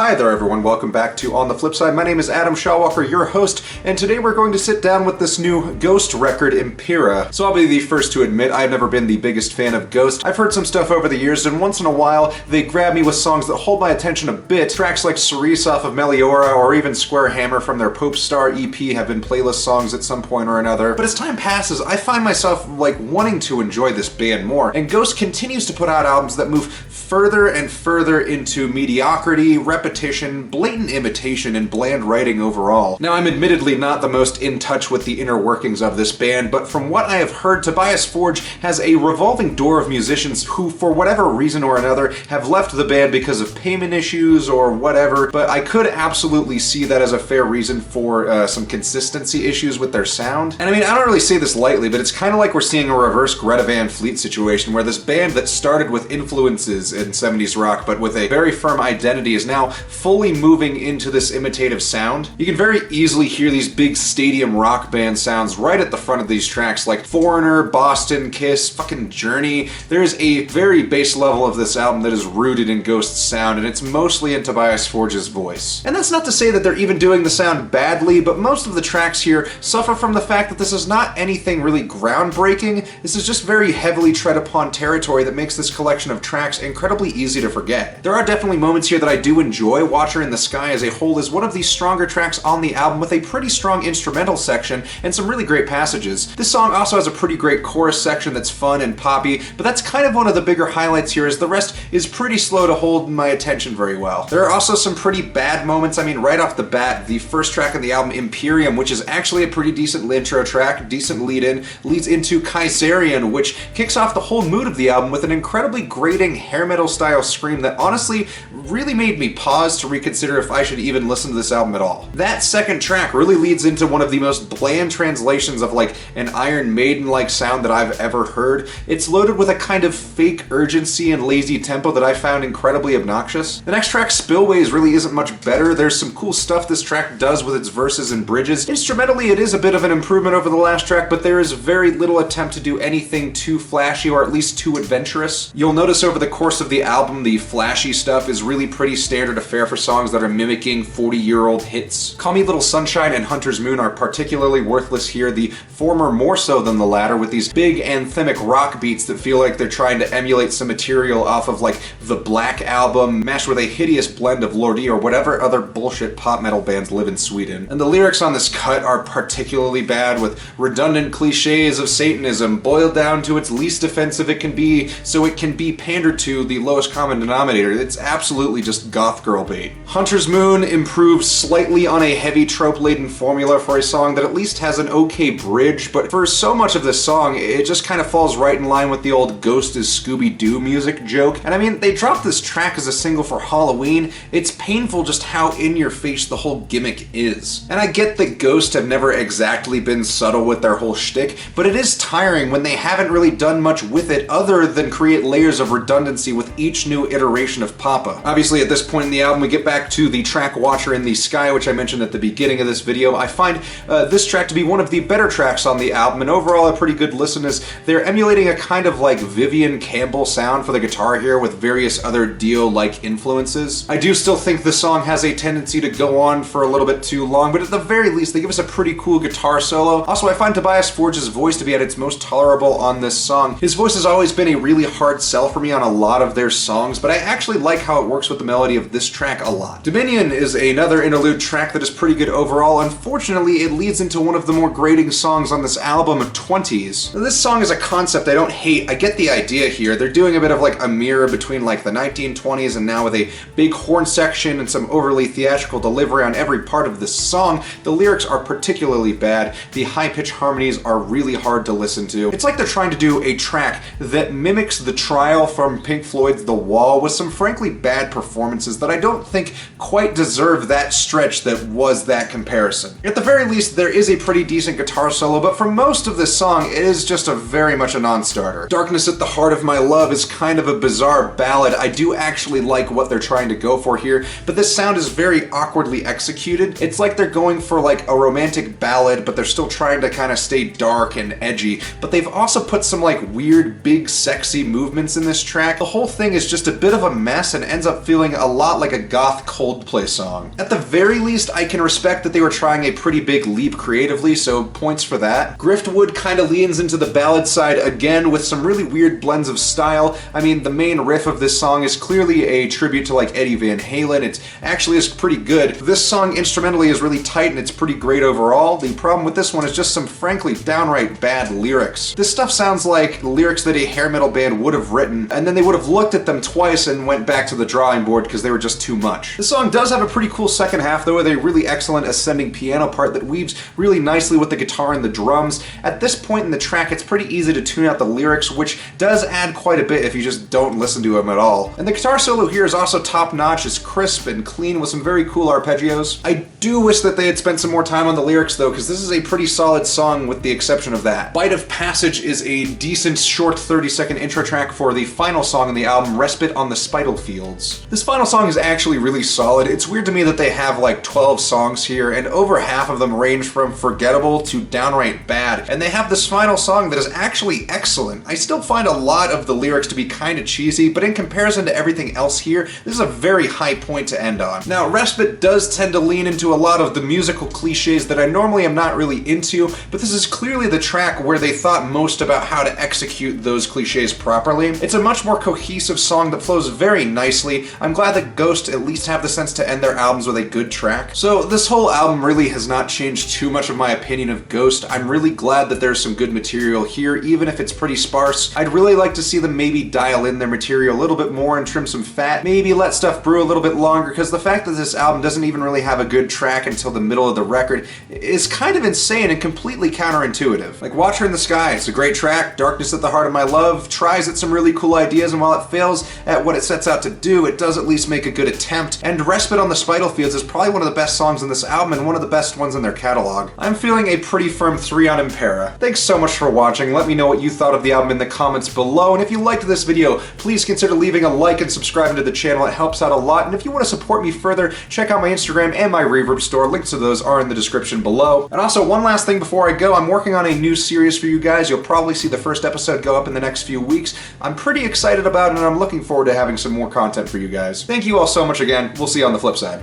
Hi there everyone, welcome back to On the Flip Side. My name is Adam Shawwalker, your host, and today we're going to sit down with this new Ghost record, Impera. So I'll be the first to admit I've never been the biggest fan of Ghost. I've heard some stuff over the years, and once in a while they grab me with songs that hold my attention a bit. Tracks like Cerise off of Meliora or even Square Hammer from their Pope Star EP have been playlist songs at some point or another. But as time passes, I find myself wanting to enjoy this band more, and Ghost continues to put out albums that move further and further into mediocrity, repetition, blatant imitation, and bland writing overall. Now, I'm admittedly not the most in touch with the inner workings of this band, but from what I have heard, Tobias Forge has a revolving door of musicians who, for whatever reason or another, have left the band because of payment issues or whatever, but I could absolutely see that as a fair reason for some consistency issues with their sound. And I mean, I don't really say this lightly, but it's kind of like we're seeing a reverse Greta Van Fleet situation, where this band that started with influences in 70s rock, but with a very firm identity, is now fully moving into this imitative sound. You can very easily hear these big stadium rock band sounds right at the front of these tracks, like Foreigner, Boston, Kiss, fucking Journey. There's a very base level of this album that is rooted in Ghost's sound, and it's mostly in Tobias Forge's voice. And that's not to say that they're even doing the sound badly, but most of the tracks here suffer from the fact that this is not anything really groundbreaking. This is just very heavily tread upon territory that makes this collection of tracks incredibly easy to forget. There are definitely moments here that I do enjoy. Watcher in the Sky as a whole is one of the stronger tracks on the album, with a pretty strong instrumental section and some really great passages. This song also has a pretty great chorus section that's fun and poppy, but that's kind of one of the bigger highlights here, as the rest is pretty slow to hold my attention very well. There are also some pretty bad moments. I mean, right off the bat, the first track on the album, Imperium, which is actually a pretty decent intro track, decent lead-in, leads into Kaiserian, which kicks off the whole mood of the album with an incredibly grating hair metal style scream that honestly really made me pause to reconsider if I should even listen to this album at all. That second track really leads into one of the most bland translations of an Iron Maiden-like sound that I've ever heard. It's loaded with a kind of fake urgency and lazy tempo that I found incredibly obnoxious. The next track, Spillways, really isn't much better. There's some cool stuff this track does with its verses and bridges. Instrumentally, it is a bit of an improvement over the last track, but there is very little attempt to do anything too flashy, or at least too adventurous. You'll notice over the course of the album, the flashy stuff is really pretty standard affair for songs that are mimicking 40-year-old hits. Call Me Little Sunshine and Hunter's Moon are particularly worthless here, the former more so than the latter, with these big anthemic rock beats that feel like they're trying to emulate some material off of the Black Album, mashed with a hideous blend of Lordi or whatever other bullshit pop metal bands live in Sweden. And the lyrics on this cut are particularly bad, with redundant cliches of Satanism boiled down to its least offensive it can be, so it can be pandered to the lowest common denominator. It's absolutely just goth girl bait. Hunter's Moon improves slightly on a heavy trope-laden formula for a song that at least has an okay bridge, but for so much of this song, it just kind of falls right in line with the old Ghost is Scooby-Doo music joke. And I mean, they dropped this track as a single for Halloween. It's painful just how in-your-face the whole gimmick is. And I get that Ghost have never exactly been subtle with their whole shtick, but it is tiring when they haven't really done much with it other than create layers of redundancy with each new iteration of Papa. Obviously, at this point in the album, we get back to the track Watcher in the Sky, which I mentioned at the beginning of this video. I find this track to be one of the better tracks on the album, and overall a pretty good listen, as they're emulating a kind of Vivian Campbell sound for the guitar here with various other Dio-like influences. I do still think the song has a tendency to go on for a little bit too long, but at the very least, they give us a pretty cool guitar solo. Also, I find Tobias Forge's voice to be at its most tolerable on this song. His voice has always been a really hard sell for me on a lot of their songs, but I actually like how it works with the melody of this track a lot. Dominion is another interlude track that is pretty good overall. Unfortunately, it leads into one of the more grating songs on this album, 20s. Now, this song is a concept I don't hate. I get the idea here. They're doing a bit of a mirror between the 1920s and now, with a big horn section and some overly theatrical delivery on every part of this song. The lyrics are particularly bad. The high-pitched harmonies are really hard to listen to. It's like they're trying to do a track that mimics The Trial from Pink Floyd's The Wall, with some frankly bad performances that I don't think quite deserve that stretch that was that comparison. At the very least, there is a pretty decent guitar solo, but for most of this song, it is just very much a non-starter. Darkness at the Heart of My Love is kind of a bizarre ballad. I do actually like what they're trying to go for here, but this sound is very awkwardly executed. It's like they're going for a romantic ballad, but they're still trying to kind of stay dark and edgy, but they've also put some weird, big, sexy movements in this track. The whole whole thing is just a bit of a mess and ends up feeling a lot like a goth Coldplay song. At the very least, I can respect that they were trying a pretty big leap creatively, so points for that. Griftwood kind of leans into the ballad side again with some really weird blends of style. I mean, the main riff of this song is clearly a tribute to like Eddie Van Halen. It actually is pretty good. This song instrumentally is really tight and it's pretty great overall. The problem with this one is just some frankly downright bad lyrics. This stuff sounds like lyrics that a hair metal band would have written, and then they would have looked at them twice and went back to the drawing board because they were just too much. The song does have a pretty cool second half though, with a really excellent ascending piano part that weaves really nicely with the guitar and the drums. At this point in the track, it's pretty easy to tune out the lyrics, which does add quite a bit if you just don't listen to them at all. And the guitar solo here is also top-notch. It's crisp and clean with some very cool arpeggios. I do wish that they had spent some more time on the lyrics though, because this is a pretty solid song with the exception of that. Bite of Passage is a decent short 30-second intro track for the final song on the album, Respite on the Spital Fields. This final song is actually really solid. It's weird to me that they have like 12 songs here, and over half of them range from forgettable to downright bad, and they have this final song that is actually excellent. I still find a lot of the lyrics to be kind of cheesy, but in comparison to everything else here, this is a very high point to end on. Now, Respite does tend to lean into a lot of the musical cliches that I normally am not really into, but this is clearly the track where they thought most about how to execute those cliches properly. It's a much more cohesive song that flows very nicely. I'm glad that Ghost at least have the sense to end their albums with a good track. So this whole album really has not changed too much of my opinion of Ghost. I'm really glad that there's some good material here, even if it's pretty sparse. I'd really like to see them maybe dial in their material a little bit more and trim some fat, maybe let stuff brew a little bit longer, because the fact that this album doesn't even really have a good track until the middle of the record is kind of insane and completely counterintuitive. Like Watcher in the Sky, it's a great track. Darkness at the Heart of My Love tries at some really cool ideas, and while it fails at what it sets out to do, it does at least make a good attempt. And Respite on the Spital Fields is probably one of the best songs in this album and one of the best ones in their catalog. I'm feeling a pretty firm 3 on Impera. Thanks so much for watching. Let me know what you thought of the album in the comments below, and if you liked this video, please consider leaving a like and subscribing to the channel. It helps out a lot, and if you want to support me further, check out my Instagram and my Reverb store. Links to those are in the description below. And also, one last thing before I go, I'm working on a new series for you guys. You'll probably see the first episode go up in the next few weeks. I'm pretty excited about it, and I'm looking forward to having some more content for you guys. Thank you all so much again. We'll see you on the flip side.